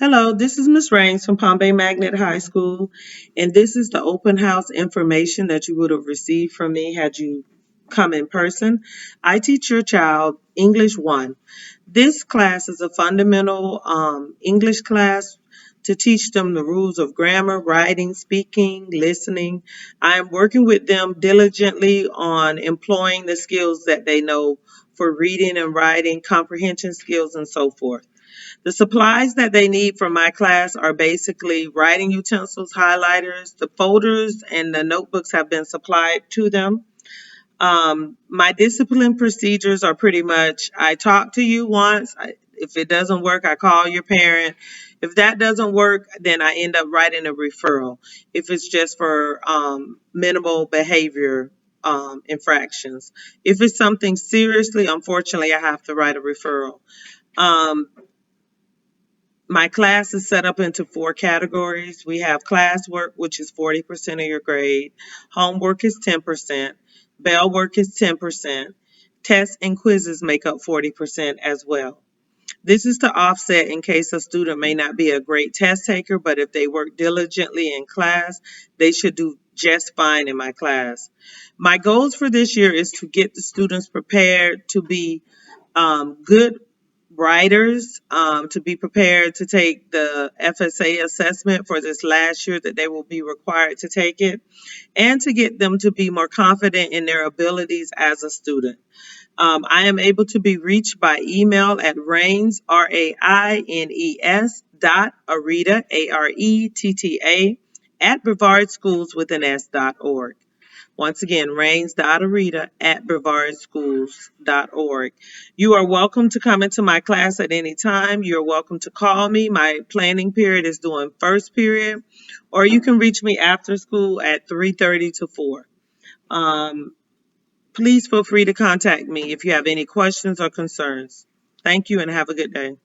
Hello, this is Miss Rains from Palm Bay Magnet High School, and this is the open house information that you would have received from me had you come in person. I teach your child English 1. This class is a fundamental English class to teach them the rules of grammar, writing, speaking, listening. I am working with them diligently on employing the skills that they know for reading and writing, comprehension skills, and so forth. The supplies that they need for my class are basically writing utensils, highlighters, the folders, and the notebooks have been supplied to them. My discipline procedures are pretty much I talk to you once. If it doesn't work, I call your parent. If that doesn't work, then I end up writing a referral. If it's just for minimal behavior infractions. If it's something seriously, unfortunately, I have to write a referral. Um, my class is set up into 4 categories. We have classwork, which is 40% of your grade. Homework is 10%. Bell work is 10%. Tests and quizzes make up 40% as well. This is to offset in case a student may not be a great test taker, but if they work diligently in class, they should do just fine in my class. My goals for this year is to get the students prepared to be good writers, to be prepared to take the FSA assessment for this last year that they will be required to take it, and to get them to be more confident in their abilities as a student. I am able to be reached by email at rains, RAINES, dot Areta, ARETTA, at Brevard Schools with an S.org. Once again, rains.areta at brevardschools.org. You are welcome to come into my class at any time. You're welcome to call me. My planning period is during first period, or you can reach me after school at 3:30 to 4. Um, Please feel free to contact me if you have any questions or concerns. Thank you and have a good day.